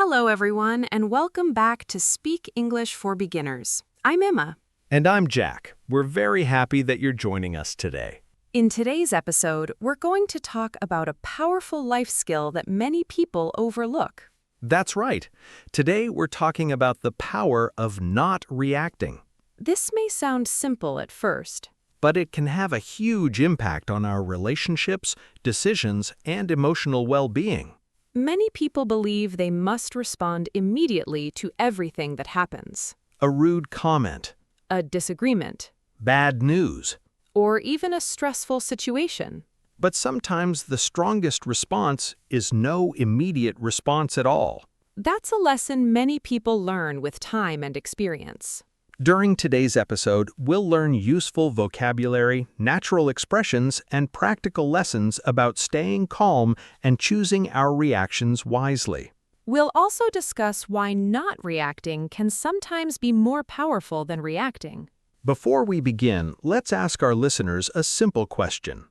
Hello, everyone, and welcome back to Speak English for Beginners. I'm Emma. And I'm Jack. We're very happy that you're joining us today. In today's episode, we're going to talk about a powerful life skill that many people overlook. That's right. Today we're talking about the power of not reacting. This may sound simple at first, But it can have a huge impact on our relationships, decisions, and emotional well-being. Many people believe they must respond immediately to everything that happens. A rude comment, A disagreement, bad news. or even a stressful situation. But sometimes the strongest response is no immediate response at all. That's a lesson many people learn with time and experience. During today's episode, we'll learn useful vocabulary, natural expressions, and practical lessons about staying calm and choosing our reactions wisely. We'll also discuss why not reacting can sometimes be more powerful than reacting. Before we begin, let's ask our listeners a simple question.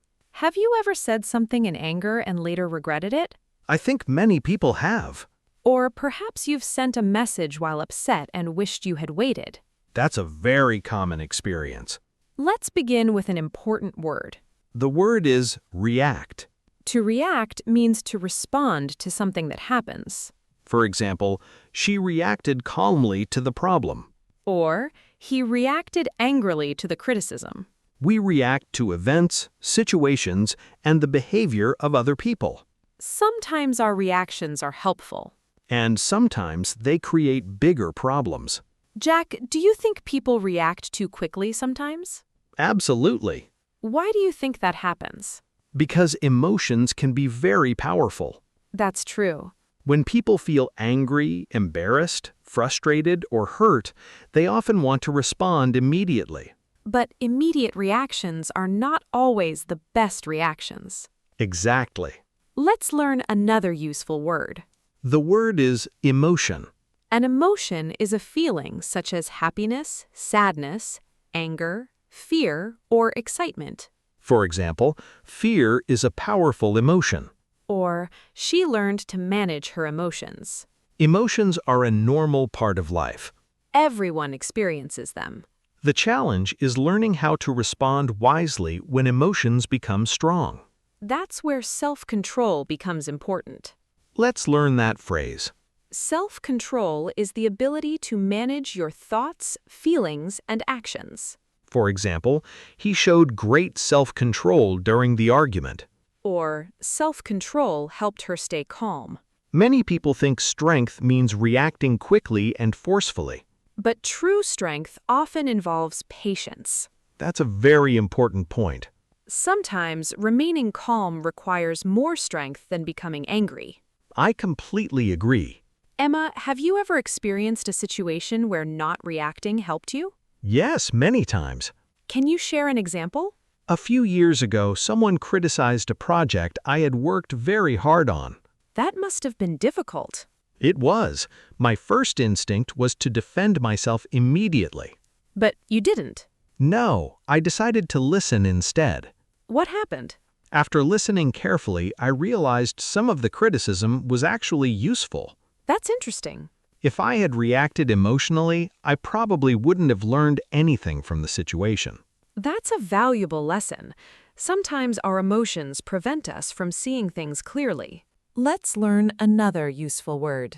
Have you ever said something in anger and later regretted it? I think many people have. Or perhaps you've sent a message while upset and wished you had waited. That's a very common experience. Let's begin with an important word. The word is react. To react means to respond to something that happens. For example, she reacted calmly to the problem. Or, he reacted angrily to the criticism. We react to events, situations, and the behavior of other people. Sometimes our reactions are helpful. And sometimes they create bigger problems. Jack, do you think people react too quickly sometimes? Absolutely. Why do you think that happens? Because emotions can be very powerful. That's true. When people feel angry, embarrassed, frustrated, or hurt, they often want to respond immediately. But immediate reactions are not always the best reactions. Exactly. Let's learn another useful word. The word is emotion. An emotion is a feeling such as happiness, sadness, anger, fear, or excitement. For example, fear is a powerful emotion. Or, she learned to manage her emotions. Emotions are a normal part of life. Everyone experiences them. The challenge is learning how to respond wisely when emotions become strong. That's where self-control becomes important. Let's learn that phrase. Self-control is the ability to manage your thoughts, feelings, and actions. For example, he showed great self-control during the argument. Or, self-control helped her stay calm. Many people think strength means reacting quickly and forcefully. But true strength often involves patience. That's a very important point. Sometimes remaining calm requires more strength than becoming angry. I completely agree. Emma, have you ever experienced a situation where not reacting helped you? Yes, many times. Can you share an example? A few years ago, someone criticized a project I had worked very hard on. That must have been difficult. It was. My first instinct was to defend myself immediately. But you didn't. No, I decided to listen instead. What happened? After listening carefully, I realized some of the criticism was actually useful. That's interesting. If I had reacted emotionally, I probably wouldn't have learned anything from the situation. That's a valuable lesson. Sometimes our emotions prevent us from seeing things clearly. Let's learn another useful word.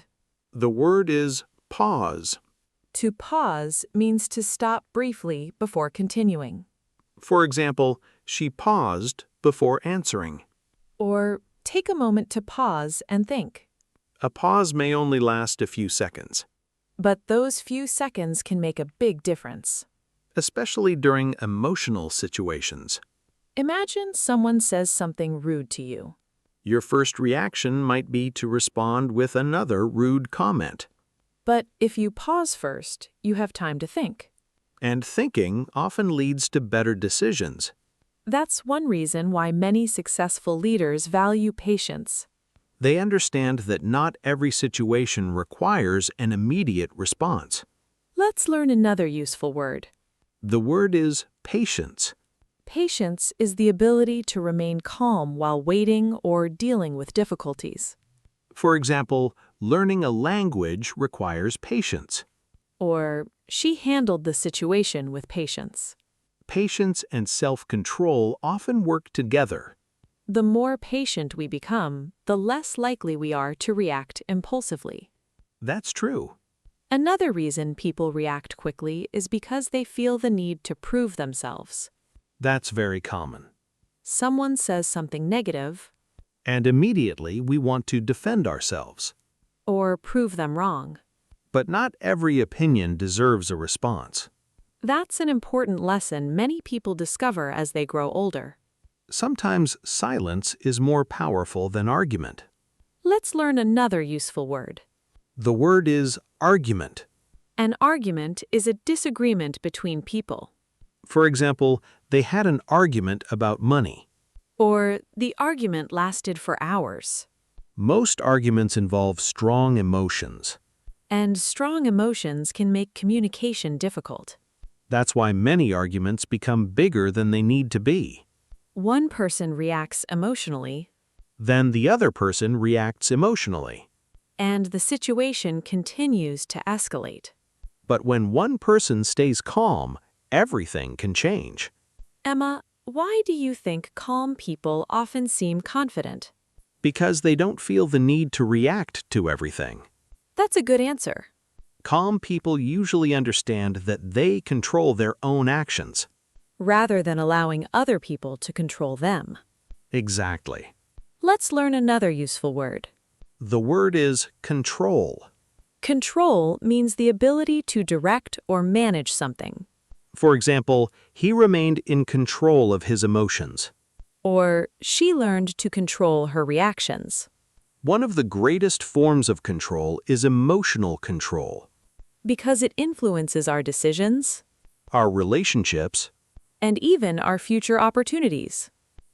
The word is pause. To pause means to stop briefly before continuing. For example, she paused before answering. Or take a moment to pause and think. A pause may only last a few seconds, But those few seconds can make a big difference. especially during emotional situations. Imagine someone says something rude to you. Your first reaction might be to respond with another rude comment. But if you pause first, you have time to think. And thinking often leads to better decisions. That's one reason why many successful leaders value patience. They understand that not every situation requires an immediate response. Let's learn another useful word. The word is patience. Patience is the ability to remain calm while waiting or dealing with difficulties. For example, learning a language requires patience. Or, she handled the situation with patience. Patience and self-control often work together. The more patient we become, the less likely we are to react impulsively. That's true. Another reason people react quickly is because they feel the need to prove themselves. That's very common. Someone says something negative, And immediately we want to defend ourselves. or prove them wrong. But not every opinion deserves a response. That's an important lesson many people discover as they grow older. Sometimes silence is more powerful than argument. Let's learn another useful word. The word is argument. An argument is a disagreement between people. For example, they had an argument about money. Or, the argument lasted for hours. Most arguments involve strong emotions. And strong emotions can make communication difficult. That's why many arguments become bigger than they need to be. One person reacts emotionally, Then the other person reacts emotionally. and the situation continues to escalate. But when one person stays calm, everything can change. Emma, why do you think calm people often seem confident? Because they don't feel the need to react to everything. That's a good answer. Calm people usually understand that they control their own actions. Rather than allowing other people to control them. Exactly. Let's learn another useful word. The word is control. Control means the ability to direct or manage something. For example, he remained in control of his emotions. Or, she learned to control her reactions. One of the greatest forms of control is emotional control. Because it influences our decisions, Our relationships. and even our future opportunities.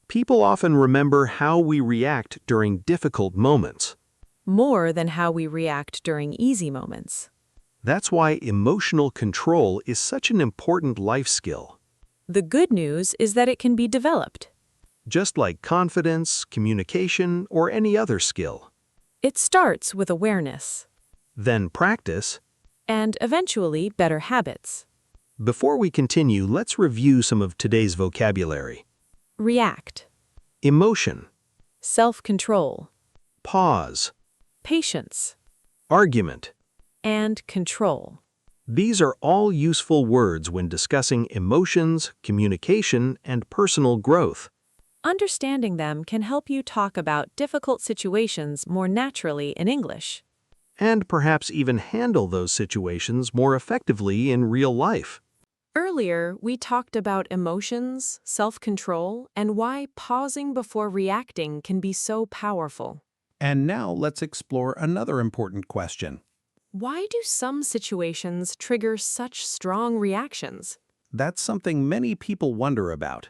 People often remember how we react during difficult moments. More than how we react during easy moments. That's why emotional control is such an important life skill. The good news is that it can be developed. Just like confidence, communication, or any other skill. It starts with awareness. Then practice. And eventually better habits. Before we continue, let's review some of today's vocabulary. React. Emotion, Self-control. pause, Patience. argument. And control. These are all useful words when discussing emotions, communication, and personal growth. Understanding them can help you talk about difficult situations more naturally in English. And perhaps even handle those situations more effectively in real life. Earlier, we talked about emotions, self-control, and why pausing before reacting can be so powerful. And now let's explore another important question. Why do some situations trigger such strong reactions? That's something many people wonder about,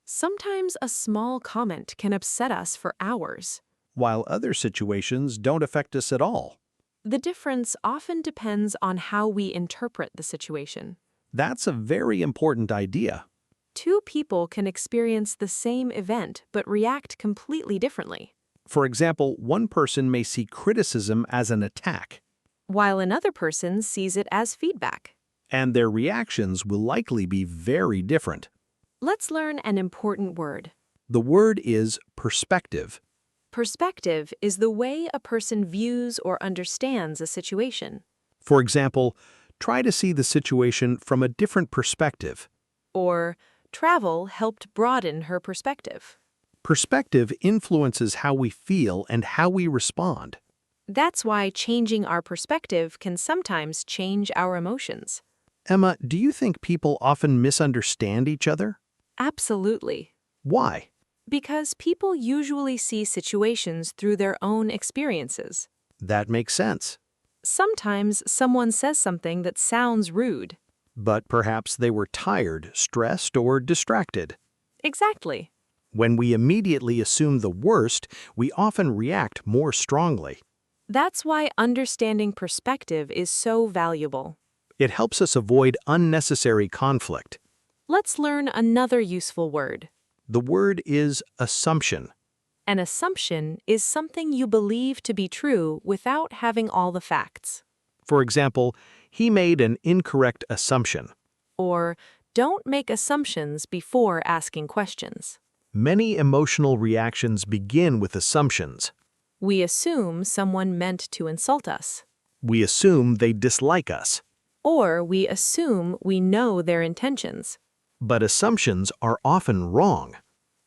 Sometimes a small comment can upset us for hours. while other situations don't affect us at all. The difference often depends on how we interpret the situation. That's a very important idea. Two people can experience the same event but react completely differently, For example, one person may see criticism as an attack, while another person sees it as feedback. and their reactions will likely be very different. Let's learn an important word. The word is perspective. Perspective is the way a person views or understands a situation. For example, try to see the situation from a different perspective. Or, travel helped broaden her perspective. Perspective influences how we feel and how we respond. That's why changing our perspective can sometimes change our emotions. Emma, do you think people often misunderstand each other? Absolutely. Why? Because people usually see situations through their own experiences. That makes sense. Sometimes someone says something that sounds rude. But perhaps they were tired, stressed, or distracted. Exactly. When we immediately assume the worst, we often react more strongly. That's why understanding perspective is so valuable. It helps us avoid unnecessary conflict. Let's learn another useful word. The word is assumption. An assumption is something you believe to be true without having all the facts. For example, he made an incorrect assumption. Or, don't make assumptions before asking questions. Many emotional reactions begin with assumptions. We assume someone meant to insult us. We assume they dislike us. Or we assume we know their intentions. But assumptions are often wrong.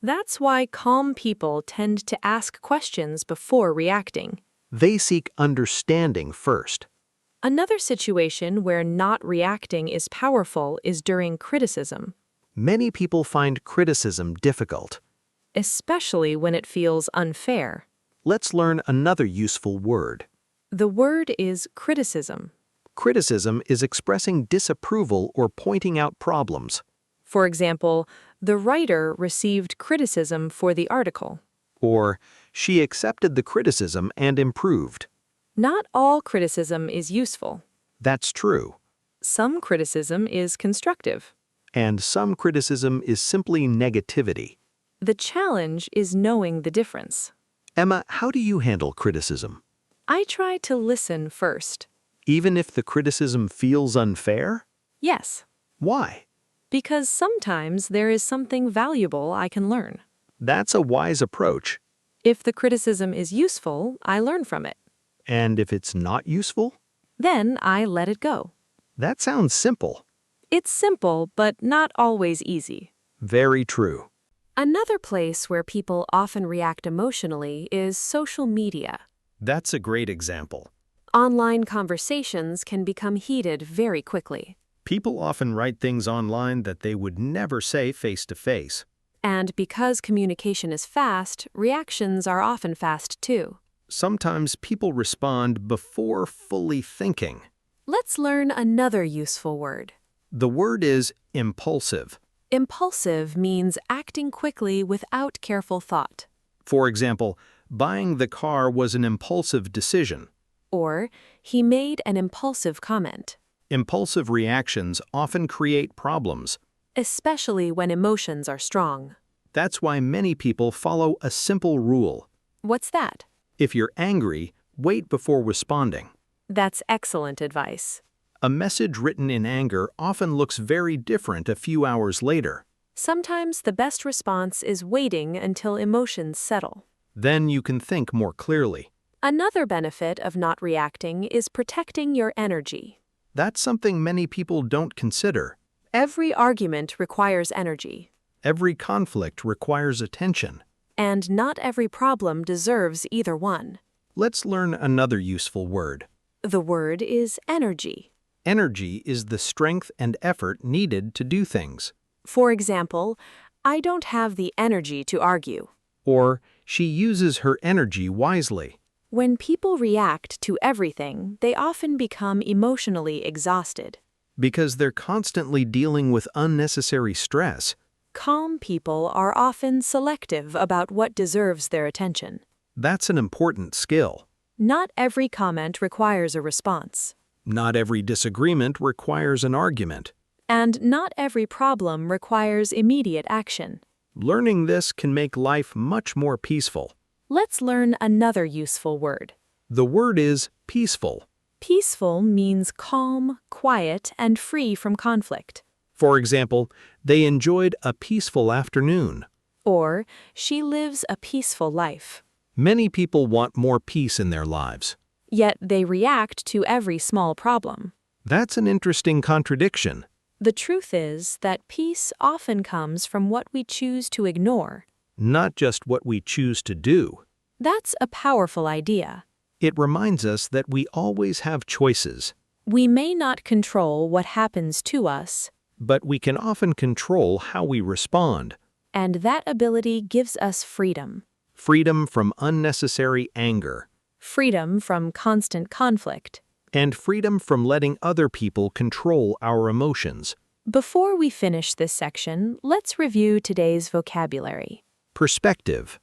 That's why calm people tend to ask questions before reacting. They seek understanding first. Another situation where not reacting is powerful is during criticism, Many people find criticism difficult. especially when it feels unfair. Let's learn another useful word. The word is criticism. Criticism is expressing disapproval or pointing out problems. For example, the writer received criticism for the article. Or, she accepted the criticism and improved. Not all criticism is useful. That's true. Some criticism is constructive. And some criticism is simply negativity. The challenge is knowing the difference. Emma, how do you handle criticism? I try to listen first. Even if the criticism feels unfair? Yes, Why? because sometimes there is something valuable I can learn. That's a wise approach. If the criticism is useful, I learn from it. And if it's not useful? Then I let it go. That sounds simple. It's simple, but not always easy. Very true. Another place where people often react emotionally is social media. That's a great example. Online conversations can become heated very quickly. People often write things online that they would never say face-to-face. And because communication is fast, reactions are often fast too. Sometimes people respond before fully thinking. Let's learn another useful word. The word is impulsive. Impulsive means acting quickly without careful thought. For example, buying the car was an impulsive decision. Or, he made an impulsive comment. Impulsive reactions often create problems. Especially when emotions are strong. That's why many people follow a simple rule. What's that? If you're angry, wait before responding. That's excellent advice. A message written in anger often looks very different a few hours later. Sometimes the best response is waiting until emotions settle. Then you can think more clearly. Another benefit of not reacting is protecting your energy. That's something many people don't consider. Every argument requires energy. Every conflict requires attention. And not every problem deserves either one. Let's learn another useful word. The word is energy. Energy is the strength and effort needed to do things. For example, I don't have the energy to argue. Or, she uses her energy wisely. When people react to everything, they often become emotionally exhausted. Because they're constantly dealing with unnecessary stress. Calm people are often selective about what deserves their attention. That's an important skill. Not every comment requires a response. Not every disagreement requires an argument. And not every problem requires immediate action. Learning this can make life much more peaceful. Let's learn another useful word. The word is peaceful. Peaceful means calm, quiet, and free from conflict. For example, they enjoyed a peaceful afternoon. Or, she lives a peaceful life. Many people want more peace in their lives. Yet they react to every small problem. That's an interesting contradiction. The truth is that peace often comes from what we choose to ignore. Not just what we choose to do. That's a powerful idea. It reminds us that we always have choices. We may not control what happens to us, But we can often control how we respond. and that ability gives us freedom. Freedom from unnecessary anger. Freedom from constant conflict. And freedom from letting other people control our emotions. Before we finish this section, let's review today's vocabulary. Perspective.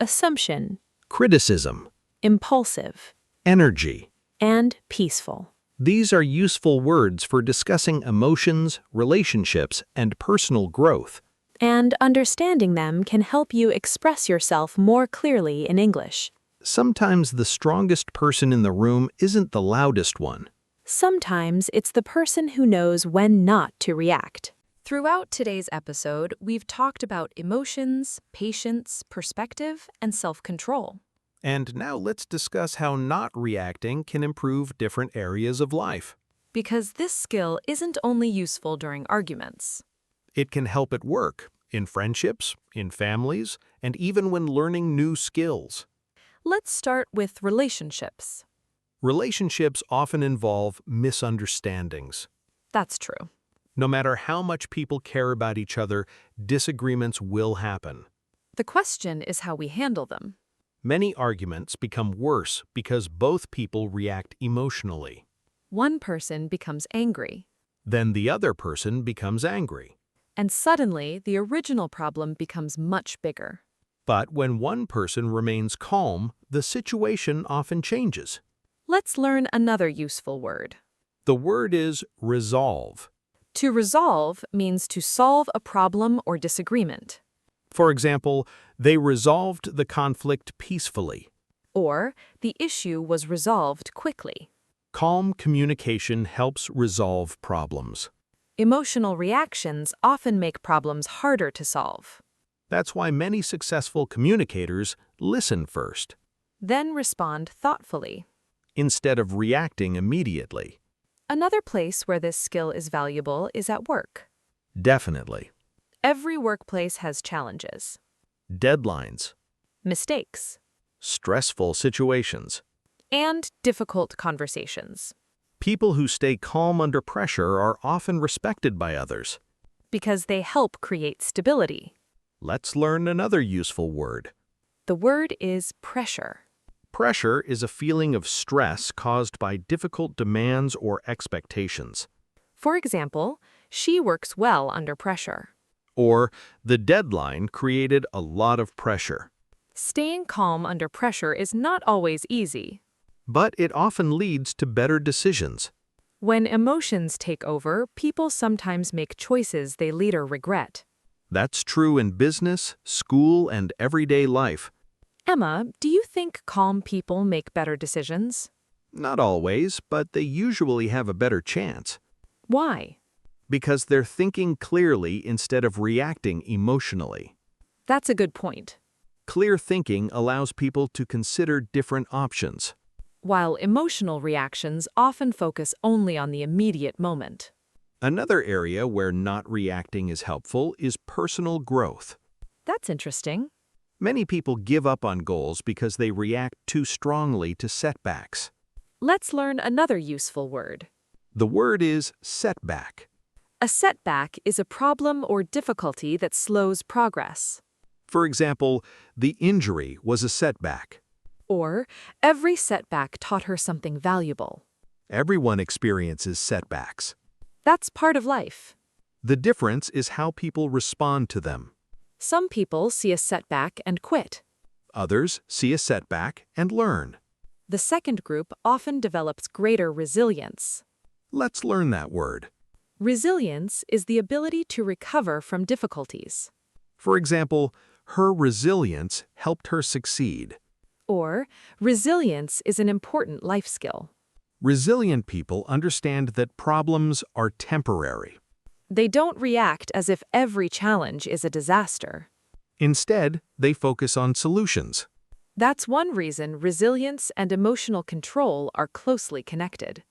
Assumption, Criticism. impulsive, Energy. and peaceful. These are useful words for discussing emotions, relationships, and personal growth. And understanding them can help you express yourself more clearly in English. Sometimes the strongest person in the room isn't the loudest one. Sometimes it's the person who knows when not to react. Throughout today's episode, we've talked about emotions, patience, perspective, and self-control. And now let's discuss how not reacting can improve different areas of life. Because this skill isn't only useful during arguments. It can help at work, in friendships, in families, and even when learning new skills. Let's start with relationships. Relationships often involve misunderstandings. That's true. No matter how much people care about each other, disagreements will happen. The question is how we handle them. Many arguments become worse because both people react emotionally. One person becomes angry, Then the other person becomes angry. and suddenly the original problem becomes much bigger. But when one person remains calm, the situation often changes. Let's learn another useful word. The word is resolve. To resolve means to solve a problem or disagreement. For example, they resolved the conflict peacefully. Or, the issue was resolved quickly. Calm communication helps resolve problems. Emotional reactions often make problems harder to solve. That's why many successful communicators listen first, Then respond thoughtfully. instead of reacting immediately. Another place where this skill is valuable is at work. Definitely. Every workplace has challenges, Deadlines, mistakes, stressful situations. and difficult conversations. People who stay calm under pressure are often respected by others. Because they help create stability. Let's learn another useful word. The word is pressure. Pressure is a feeling of stress caused by difficult demands or expectations. For example, she works well under pressure. Or, the deadline created a lot of pressure. Staying calm under pressure is not always easy. But it often leads to better decisions. When emotions take over, people sometimes make choices they later regret. That's true in business, school, and everyday life. Emma, do you think calm people make better decisions? Not always, but they usually have a better chance. Why? Because they're thinking clearly instead of reacting emotionally. That's a good point. Clear thinking allows people to consider different options. While emotional reactions often focus only on the immediate moment. Another area where not reacting is helpful is personal growth. That's interesting. Many people give up on goals because they react too strongly to setbacks. Let's learn another useful word. The word is setback. A setback is a problem or difficulty that slows progress. For example, the injury was a setback. Or, every setback taught her something valuable. Everyone experiences setbacks. That's part of life. The difference is how people respond to them. Some people see a setback and quit. Others see a setback and learn. The second group often develops greater resilience. Let's learn that word. Resilience is the ability to recover from difficulties. For example, her resilience helped her succeed. Or, resilience is an important life skill. Resilient people understand that problems are temporary. They don't react as if every challenge is a disaster. Instead, they focus on solutions. That's one reason resilience and emotional control are closely connected.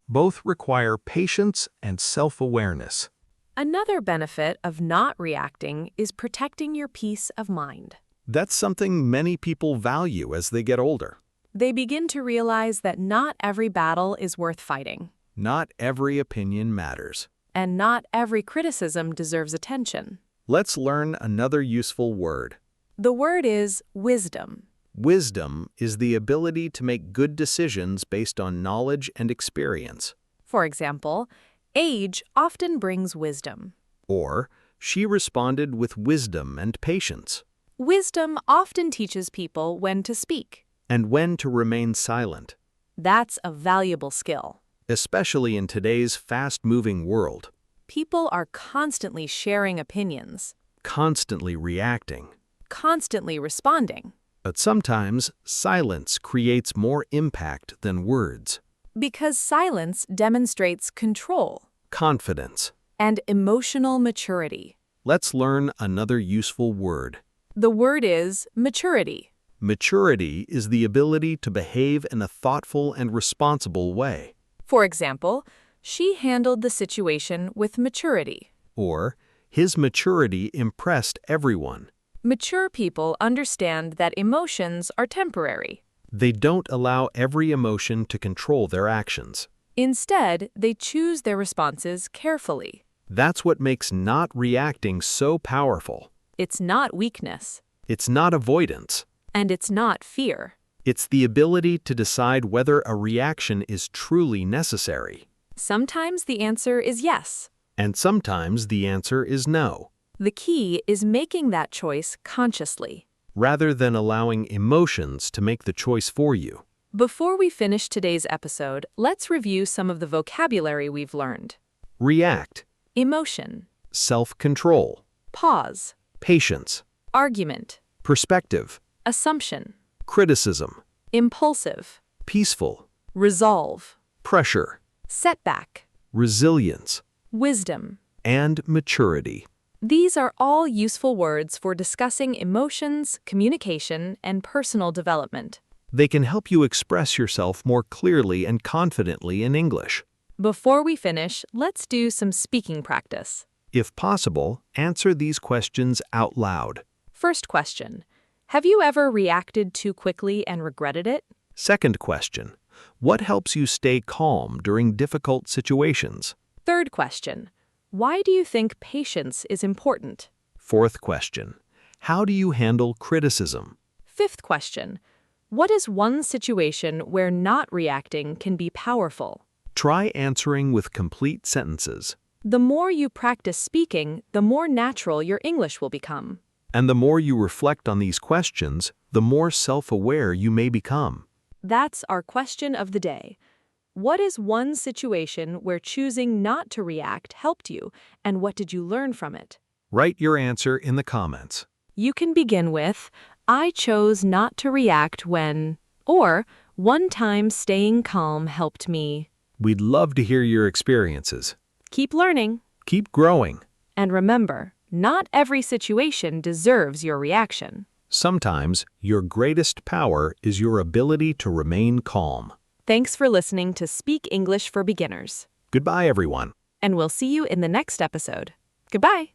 Both require patience and self-awareness. Another benefit of not reacting is protecting your peace of mind. That's something many people value as they get older. They begin to realize that not every battle is worth fighting. Not every opinion matters. And not every criticism deserves attention. Let's learn another useful word. The word is wisdom. Wisdom is the ability to make good decisions based on knowledge and experience. For example, age often brings wisdom. Or, she responded with wisdom and patience. Wisdom often teaches people when to speak. And when to remain silent. That's a valuable skill. Especially in today's fast-moving world. People are constantly sharing opinions. constantly reacting. constantly responding. But sometimes silence creates more impact than words. Because silence demonstrates control Confidence. and emotional maturity. Let's learn another useful word. The word is maturity. Maturity is the ability to behave in a thoughtful and responsible way. For example, she handled the situation with maturity. Or, his maturity impressed everyone. Mature people understand that emotions are temporary. They don't allow every emotion to control their actions. Instead, they choose their responses carefully. That's what makes not reacting so powerful. It's not weakness, It's not avoidance. and it's not fear. It's the ability to decide whether a reaction is truly necessary. Sometimes the answer is yes. And sometimes the answer is no. The key is making that choice consciously. Rather than allowing emotions to make the choice for you. Before we finish today's episode, let's review some of the vocabulary we've learned. React, Emotion, self-control, pause, patience, argument, perspective, assumption, criticism, impulsive, peaceful, resolve, pressure, setback, resilience, wisdom. and maturity. These are all useful words for discussing emotions, communication, and personal development. They can help you express yourself more clearly and confidently in English. Before we finish, let's do some speaking practice. If possible, answer these questions out loud. First question: have you ever reacted too quickly and regretted it? Second question, what helps you stay calm during difficult situations? Third question: why do you think patience is important? Fourth question, how do you handle criticism? Fifth question: what is one situation where not reacting can be powerful? Try answering with complete sentences. The more you practice speaking, the more natural your English will become. And the more you reflect on these questions, the more self-aware you may become. That's our question of the day. What is one situation where choosing not to react helped you, and what did you learn from it? Write your answer in the comments. You can begin with, I chose not to react when, or one time staying calm helped me. We'd love to hear your experiences. Keep learning. Keep growing. And remember, not every situation deserves your reaction. Sometimes, your greatest power is your ability to remain calm. Thanks for listening to Speak English for Beginners. Goodbye, everyone. And we'll see you in the next episode. Goodbye.